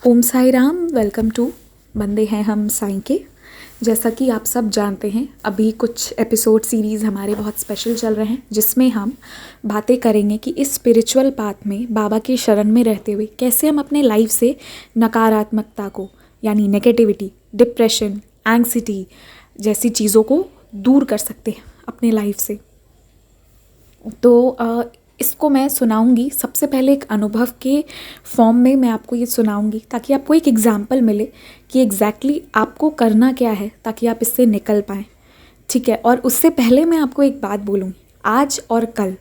Om Sai Ram. Welcome to बंदे हैं हम साईं के। जैसा कि आप सब जानते हैं, अभी कुछ एपिसोड सीरीज़ हमारे बहुत स्पेशल चल रहे हैं, जिसमें हम बातें करेंगे कि इस स्पिरिचुअल पाथ में बाबा की शरण में रहते हुए कैसे हम अपने लाइफ से नकारात्मकता को, यानी नेगेटिविटी, डिप्रेशन, एंग्जाइटी जैसी चीज़ों को दूर कर सकते हैं अपने लाइफ से। तो इसको मैं सुनाऊंगी। सबसे पहले एक अनुभव के फॉर्म में मैं आपको ये सुनाऊंगी, ताकि आपको एक एग्जाम्पल मिले कि एग्जैक्टली आपको करना क्या है, ताकि आप इससे निकल पाएँ। ठीक है। और उससे पहले मैं आपको एक बात बोलूँगी, आज और कल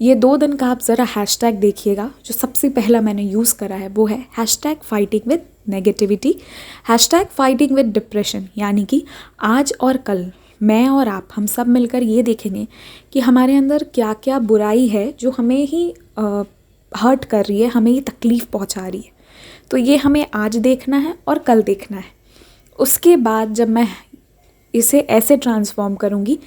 ये 2 दिन का आप ज़रा हैशटैग देखिएगा। जो सबसे पहला मैंने यूज़ करा है वो है hashtag fighting with negativity, hashtag fighting with depression. यानी कि आज और कल मैं और आप, हम सब मिलकर ये देखेंगे कि हमारे अंदर क्या क्या बुराई है जो हमें ही हर्ट कर रही है, हमें ही तकलीफ़ पहुंचा रही है। तो ये हमें आज देखना है और कल देखना है। उसके बाद जब मैं इसे ऐसे ट्रांसफॉर्म करूँगी,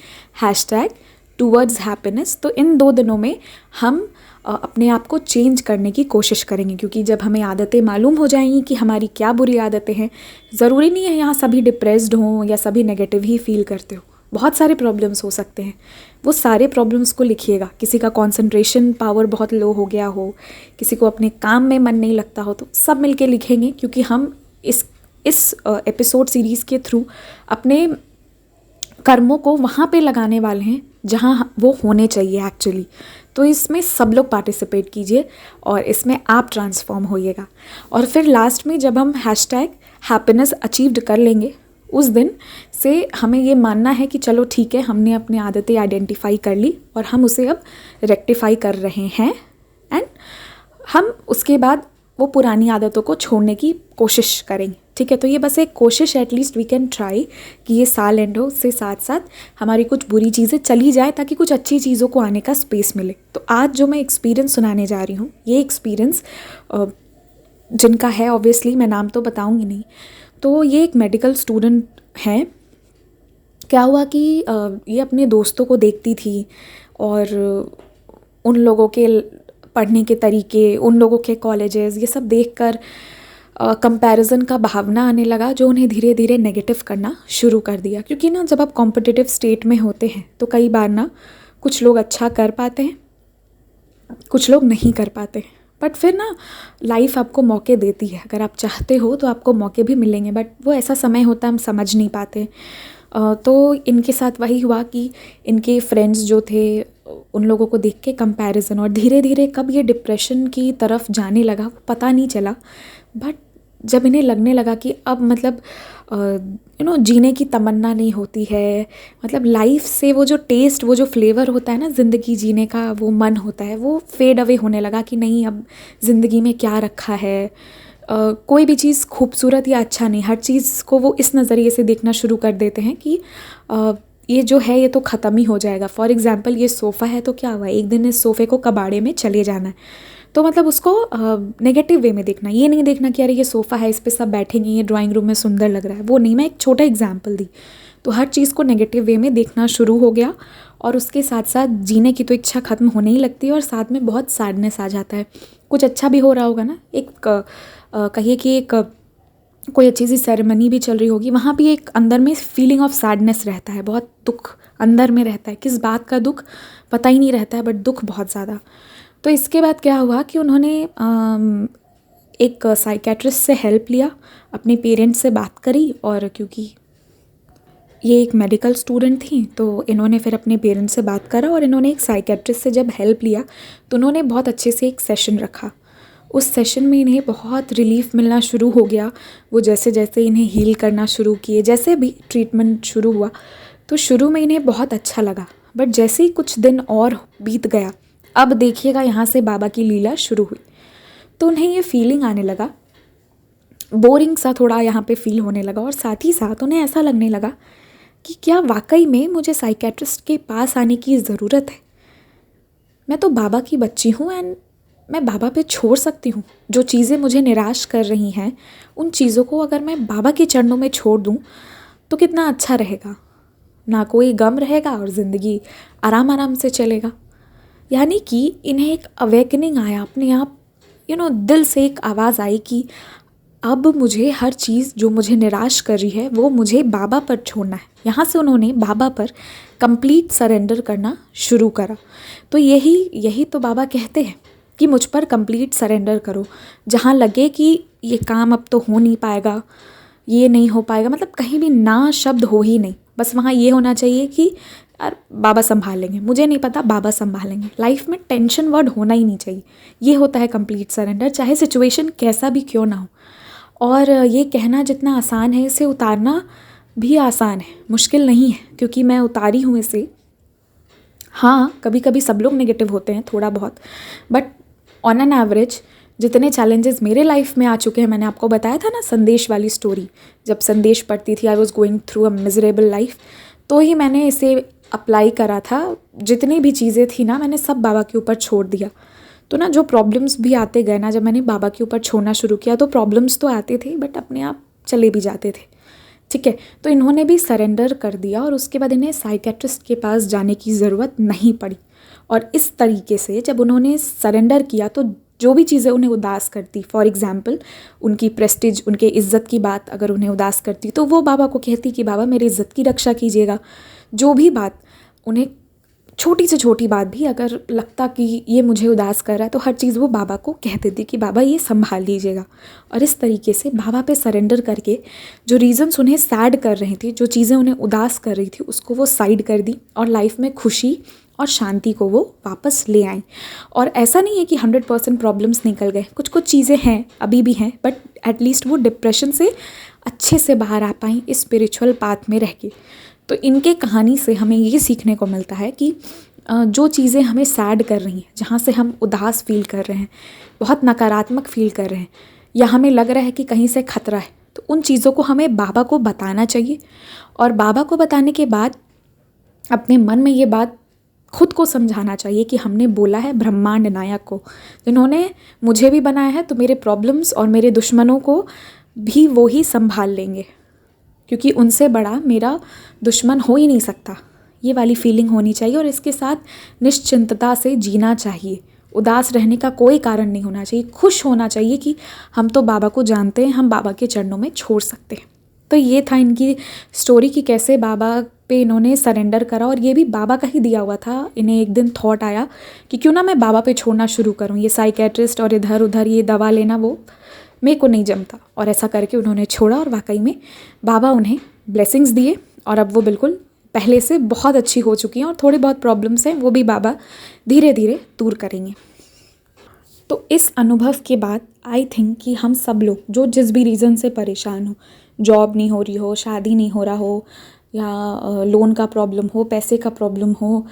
हैशटैग टूवर्ड्स हैप्पीनेस, तो इन 2 दिनों में हम अपने आप को चेंज करने की कोशिश करेंगे। क्योंकि जब हमें आदतें मालूम हो जाएंगी कि हमारी क्या बुरी आदतें हैं, ज़रूरी नहीं है यहाँ सभी डिप्रेस्ड हों या सभी नेगेटिव ही फील करते हो। बहुत सारे प्रॉब्लम्स हो सकते हैं। वो सारे प्रॉब्लम्स को लिखिएगा। किसी का कंसंट्रेशन पावर बहुत लो हो गया हो, किसी को अपने काम में मन नहीं लगता हो, तो सब मिलके लिखेंगे। क्योंकि हम इस एपिसोड सीरीज़ के थ्रू अपने कर्मों को वहाँ पे लगाने वाले हैं जहाँ वो होने चाहिए एक्चुअली। तो इसमें सब लोग पार्टिसिपेट कीजिए और इसमें आप ट्रांसफॉर्म होइएगा। और फिर लास्ट में जब हम हैशटैग हैप्पीनेस अचीव्ड कर लेंगे, उस दिन से हमें ये मानना है कि चलो ठीक है, हमने अपनी आदतें आइडेंटिफाई कर ली और हम उसे अब रेक्टिफाई कर रहे हैं। एंड हम उसके बाद वो पुरानी आदतों को छोड़ने की कोशिश करेंगे। ठीक है। तो ये बस एक कोशिश, एटलीस्ट वी कैन ट्राई कि ये साल एंड हो, उससे साथ साथ हमारी कुछ बुरी चीज़ें चली जाए ताकि कुछ अच्छी चीज़ों को आने का स्पेस मिले। तो आज जो मैं एक्सपीरियंस सुनाने जा रही हूँ, ये एक्सपीरियंस जिनका है, ऑब्वियसली मैं नाम तो बताऊँगी नहीं। तो ये एक मेडिकल स्टूडेंट हैं। क्या हुआ कि ये अपने दोस्तों को देखती थी और उन लोगों के पढ़ने के तरीके, उन लोगों के कॉलेजेस, ये सब देखकर कंपैरिजन का भावना आने लगा, जो उन्हें धीरे धीरे नेगेटिव करना शुरू कर दिया। क्योंकि ना जब आप कॉम्पिटिटिव स्टेट में होते हैं तो कई बार ना कुछ लोग अच्छा कर पाते हैं, कुछ लोग नहीं कर पाते हैं। बट फिर ना लाइफ आपको मौके देती है। अगर आप चाहते हो तो आपको मौके भी मिलेंगे, बट वो ऐसा समय होता है हम समझ नहीं पाते। तो इनके साथ वही हुआ कि इनके फ्रेंड्स जो थे, उन लोगों को देख के कंपैरिजन, और धीरे धीरे कब ये डिप्रेशन की तरफ जाने लगा पता नहीं चला। बट जब इन्हें लगने लगा कि अब मतलब जीने की तमन्ना नहीं होती है, मतलब लाइफ से वो जो टेस्ट, वो जो फ्लेवर होता है ना ज़िंदगी जीने का, वो मन होता है, वो फेड अवे होने लगा कि नहीं, अब ज़िंदगी में क्या रखा है। कोई भी चीज़ खूबसूरत या अच्छा नहीं, हर चीज़ को वो इस नज़रिए से देखना शुरू कर देते हैं कि ये जो है ये तो ख़त्म ही हो जाएगा। फॉर एग्ज़ाम्पल, ये सोफ़ा है तो क्या हुआ, एक दिन इस सोफ़े को कबाड़े में चले जाना है। तो मतलब उसको नेगेटिव वे में देखना, ये नहीं देखना कि अरे ये सोफ़ा है, इस पे सब बैठेंगे, ये ड्राइंग रूम में सुंदर लग रहा है, वो नहीं। मैं एक छोटा एग्जाम्पल दी। तो हर चीज़ को नेगेटिव वे में देखना शुरू हो गया और उसके साथ साथ जीने की तो इच्छा ख़त्म होने ही लगती है और साथ में बहुत सैडनेस आ जाता है। कुछ अच्छा भी हो रहा होगा ना, एक कहिए कि एक कोई अच्छी सी सेरेमनी भी चल रही होगी, वहाँ भी एक अंदर में फीलिंग ऑफ सैडनेस रहता है, बहुत दुख अंदर में रहता है। किस बात का दुख पता ही नहीं रहता है, बट दुख बहुत ज़्यादा। तो इसके बाद क्या हुआ कि उन्होंने एक साइकेट्रिस्ट से हेल्प लिया, अपने पेरेंट्स से बात करी, और क्योंकि ये एक मेडिकल स्टूडेंट थी तो इन्होंने फिर अपने पेरेंट्स से बात करा और इन्होंने एक साइकेट्रिस्ट से जब हेल्प लिया तो उन्होंने बहुत अच्छे से एक सेशन रखा। उस सेशन में इन्हें बहुत रिलीफ मिलना शुरू हो गया। वो जैसे जैसे इन्हें हील करना शुरू किए, जैसे भी ट्रीटमेंट शुरू हुआ, तो शुरू में इन्हें बहुत अच्छा लगा। बट जैसे ही कुछ दिन और बीत गया, अब देखिएगा यहाँ से बाबा की लीला शुरू हुई। तो उन्हें ये फीलिंग आने लगा, बोरिंग सा थोड़ा यहाँ पे फील होने लगा, और साथ ही साथ उन्हें ऐसा लगने लगा कि क्या वाकई में मुझे साइकेट्रिस्ट के पास आने की ज़रूरत है। मैं तो बाबा की बच्ची हूँ एंड मैं बाबा पे छोड़ सकती हूँ। जो चीज़ें मुझे निराश कर रही हैं, उन चीज़ों को अगर मैं बाबा के चरणों में छोड़ दूँ तो कितना अच्छा रहेगा। ना कोई गम रहेगा और ज़िंदगी आराम आराम से चलेगा। यानी कि इन्हें एक अवेकनिंग आया अपने आप, दिल से एक आवाज़ आई कि अब मुझे हर चीज़ जो मुझे निराश कर रही है वो मुझे बाबा पर छोड़ना है। यहाँ से उन्होंने बाबा पर कंप्लीट सरेंडर करना शुरू करा। तो यही तो बाबा कहते हैं कि मुझ पर कंप्लीट सरेंडर करो। जहाँ लगे कि ये काम अब तो हो नहीं पाएगा, ये नहीं हो पाएगा, मतलब कहीं भी ना शब्द हो ही नहीं, बस वहाँ ये होना चाहिए कि यार बाबा संभाल लेंगे, मुझे नहीं पता, बाबा संभालेंगे। लाइफ में टेंशन वर्ड होना ही नहीं चाहिए। ये होता है कंप्लीट सरेंडर, चाहे सिचुएशन कैसा भी क्यों ना हो। और ये कहना जितना आसान है, इसे उतारना भी आसान है, मुश्किल नहीं है, क्योंकि मैं उतारी हूँ इसे। हाँ, कभी कभी सब लोग नेगेटिव होते हैं थोड़ा बहुत, बट ऑन एन एवरेज जितने चैलेंजेस मेरे लाइफ में आ चुके हैं, मैंने आपको बताया था ना संदेश वाली स्टोरी, जब संदेश पढ़ती थी, I was going through a miserable life, तो ही मैंने इसे अप्लाई करा था। जितनी भी चीज़ें थी ना, मैंने सब बाबा के ऊपर छोड़ दिया। तो ना जो प्रॉब्लम्स भी आते गए ना, जब मैंने बाबा के ऊपर छोड़ना शुरू किया, तो प्रॉब्लम्स तो आते थे बट अपने आप चले भी जाते थे। ठीक है, तो इन्होंने भी सरेंडर कर दिया और उसके बाद इन्हें साइकेट्रिस्ट के पास जाने की ज़रूरत नहीं पड़ी। और इस तरीके से जब उन्होंने सरेंडर किया, तो जो भी चीज़ें उन्हें उदास करती, फॉर एग्ज़ाम्पल उनकी प्रेस्टीज, उनके इज़्ज़त की बात अगर उन्हें उदास करती, तो वो बाबा को कहती कि बाबा मेरी इज़्ज़त की रक्षा कीजिएगा। जो भी बात उन्हें, छोटी से छोटी बात भी अगर लगता कि ये मुझे उदास कर रहा है, तो हर चीज़ वो बाबा को कह देती कि बाबा ये संभाल लीजिएगा। और इस तरीके से बाबा पे सरेंडर करके जो रीज़न्स उन्हें सैड कर रही थी, जो चीज़ें उन्हें उदास कर रही थी, उसको वो साइड कर दी और लाइफ में खुशी और शांति को वो वापस ले आई। और ऐसा नहीं है कि 100% प्रॉब्लम्स निकल गए, कुछ कुछ चीज़ें हैं, अभी भी हैं, बट एटलीस्ट वो डिप्रेशन से अच्छे से बाहर आ पाई इस स्पिरिचुअल पाथ में रह के। तो इनके कहानी से हमें ये सीखने को मिलता है कि जो चीज़ें हमें सैड कर रही हैं, जहाँ से हम उदास फील कर रहे हैं, बहुत नकारात्मक फील कर रहे हैं, या हमें लग रहा है कि कहीं से खतरा है, तो उन चीज़ों को हमें बाबा को बताना चाहिए। और बाबा को बताने के बाद अपने मन में ये बात खुद को समझाना चाहिए कि हमने बोला है ब्रह्मांड नायक को, जिन्होंने मुझे भी बनाया है, तो मेरे प्रॉब्लम्स और मेरे दुश्मनों को भी वो ही संभाल लेंगे, क्योंकि उनसे बड़ा मेरा दुश्मन हो ही नहीं सकता। ये वाली फीलिंग होनी चाहिए और इसके साथ निश्चिंतता से जीना चाहिए। उदास रहने का कोई कारण नहीं होना चाहिए, खुश होना चाहिए कि हम तो बाबा को जानते हैं, हम बाबा के चरणों में छोड़ सकते हैं। तो ये था इनकी स्टोरी कि कैसे बाबा पे इन्होंने सरेंडर करा। और ये भी बाबा का ही दिया हुआ था। इन्हें एक दिन थॉट आया कि क्यों ना मैं बाबा पे छोड़ना शुरू करूँ, ये साइकेट्रिस्ट और इधर उधर ये दवा लेना वो मेरे को नहीं जमता। और ऐसा करके उन्होंने छोड़ा और वाकई में बाबा उन्हें ब्लेसिंग्स दिए और अब वो बिल्कुल पहले से बहुत अच्छी हो चुकी हैं और थोड़ी बहुत प्रॉब्लम्स हैं वो भी बाबा धीरे धीरे दूर करेंगे। तो इस अनुभव के बाद आई थिंक कि हम सब लोग जो जिस भी रीज़न से परेशान हो, जॉब नहीं हो रही हो, शादी नहीं हो रहा हो, या लोन का प्रॉब्लम हो, पैसे का प्रॉब्लम हो,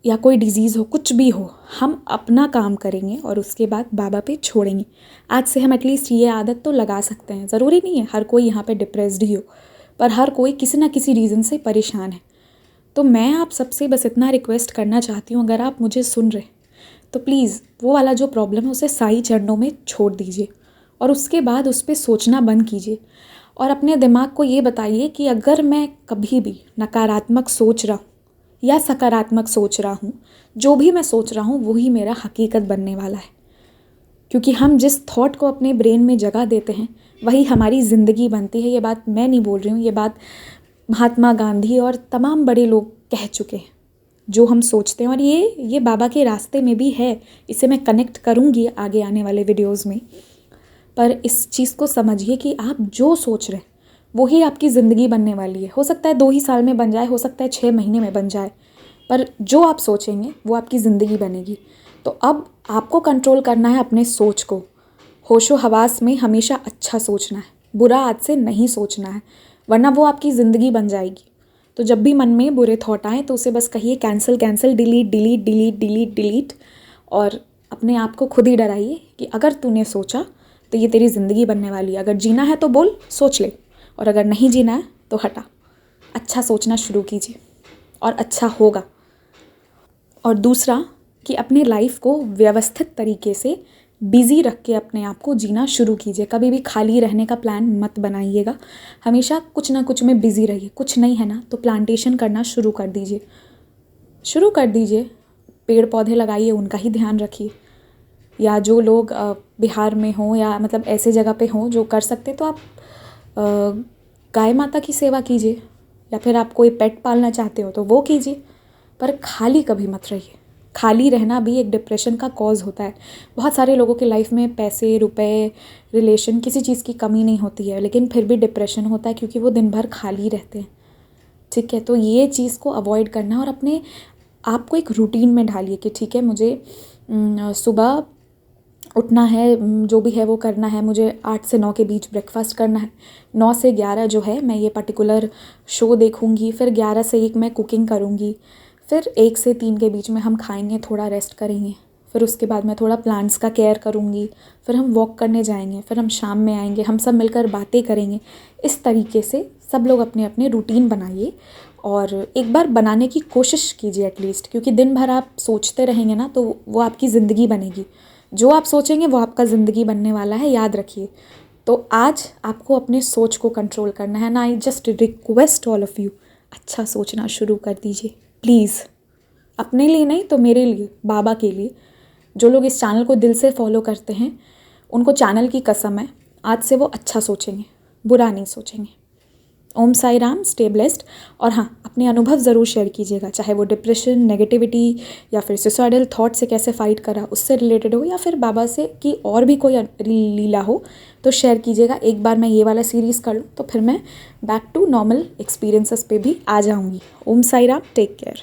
या कोई डिज़ीज़ हो, कुछ भी हो, हम अपना काम करेंगे और उसके बाद बाबा पे छोड़ेंगे। आज से हम एटलीस्ट ये आदत तो लगा सकते हैं। ज़रूरी नहीं है हर कोई यहाँ पे डिप्रेस्ड ही हो, पर हर कोई किसी ना किसी रीज़न से परेशान है। तो मैं आप सबसे बस इतना रिक्वेस्ट करना चाहती हूँ, अगर आप मुझे सुन रहे तो प्लीज़ वो वाला जो प्रॉब्लम है उसे साईं चरणों में छोड़ दीजिए और उसके बाद उस पर सोचना बंद कीजिए और अपने दिमाग को ये बताइए कि अगर मैं कभी भी नकारात्मक सोच रहा हूँ या सकारात्मक सोच रहा हूँ, जो भी मैं सोच रहा हूँ वही मेरा हकीकत बनने वाला है। क्योंकि हम जिस थॉट को अपने ब्रेन में जगह देते हैं वही हमारी ज़िंदगी बनती है। ये बात मैं नहीं बोल रही हूँ, ये बात महात्मा गांधी और तमाम बड़े लोग कह चुके हैं। जो हम सोचते हैं, और ये बाबा के रास्ते में भी है, इसे मैं कनेक्ट करूँगी आगे आने वाले वीडियोज़ में। पर इस चीज़ को समझिए कि आप जो सोच रहे हैं वही आपकी ज़िंदगी बनने वाली है। हो सकता है 2 ही साल में बन जाए, हो सकता है 6 महीने में बन जाए, पर जो आप सोचेंगे वो आपकी ज़िंदगी बनेगी। तो अब आपको कंट्रोल करना है अपने सोच को। होशो हवास में हमेशा अच्छा सोचना है, बुरा आज से नहीं सोचना है, वरना वो आपकी ज़िंदगी बन जाएगी। तो जब भी मन में बुरे थॉट आए तो उसे बस कहिए cancel cancel, delete delete delete delete delete, और अपने आप को खुद ही डराइए कि अगर तूने सोचा तो ये तेरी ज़िंदगी बनने वाली है। अगर जीना है तो बोल, सोच ले, और अगर नहीं जीना है तो हटा। अच्छा सोचना शुरू कीजिए और अच्छा होगा। और दूसरा कि अपने लाइफ को व्यवस्थित तरीके से बिज़ी रख के अपने आप को जीना शुरू कीजिए। कभी भी खाली रहने का प्लान मत बनाइएगा, हमेशा कुछ ना कुछ में बिज़ी रहिए। कुछ नहीं है ना तो प्लांटेशन करना शुरू कर दीजिए, पेड़ पौधे लगाइए, उनका ही ध्यान रखिए। या जो लोग बिहार में हों या मतलब ऐसे जगह पे हों जो कर सकते, तो आप गाय माता की सेवा कीजिए, या फिर आप कोई पेट पालना चाहते हो तो वो कीजिए, पर खाली कभी मत रहिए। खाली रहना भी एक डिप्रेशन का कॉज होता है। बहुत सारे लोगों के लाइफ में पैसे, रुपए, रिलेशन, किसी चीज़ की कमी नहीं होती है, लेकिन फिर भी डिप्रेशन होता है क्योंकि वो दिन भर खाली रहते हैं। ठीक है, तो ये चीज़ को अवॉइड करना है और अपने आप को एक रूटीन में ढालिए कि ठीक है, मुझे सुबह उठना है, जो भी है वो करना है, मुझे 8 से 9 के बीच ब्रेकफास्ट करना है, 9 से 11 जो है मैं ये पर्टिकुलर शो देखूँगी, फिर 11 से 1 मैं कुकिंग करूँगी, फिर 1 से 3 के बीच में हम खाएंगे, थोड़ा रेस्ट करेंगे, फिर उसके बाद मैं थोड़ा प्लांट्स का केयर करूँगी, फिर हम वॉक करने जाएंगे, फिर हम शाम में आएंगे, हम सब मिलकर बातें करेंगे। इस तरीके से सब लोग अपने अपने रूटीन बनाइए और एक बार बनाने की कोशिश कीजिए एटलीस्ट, क्योंकि दिन भर आप सोचते रहेंगे ना तो वो आपकी ज़िंदगी बनेगी। जो आप सोचेंगे वो आपका ज़िंदगी बनने वाला है, याद रखिए। तो आज आपको अपने सोच को कंट्रोल करना है ना। I just request all of you, अच्छा सोचना शुरू कर दीजिए प्लीज़। अपने लिए नहीं तो मेरे लिए, बाबा के लिए। जो लोग इस चैनल को दिल से फॉलो करते हैं उनको चैनल की कसम है, आज से वो अच्छा सोचेंगे, बुरा नहीं सोचेंगे। ओम साई राम, स्टे ब्लेस्ड। और हाँ, अपने अनुभव ज़रूर शेयर कीजिएगा, चाहे वो डिप्रेशन, नेगेटिविटी या फिर सुसाइडल थॉट से कैसे फ़ाइट करा उससे रिलेटेड हो, या फिर बाबा से की और भी कोई लीला हो तो शेयर कीजिएगा। एक बार मैं ये वाला सीरीज़ कर लूँ तो फिर मैं बैक टू नॉर्मल एक्सपीरियंसेस पे भी आ जाऊँगी। ओम साई राम, टेक केयर।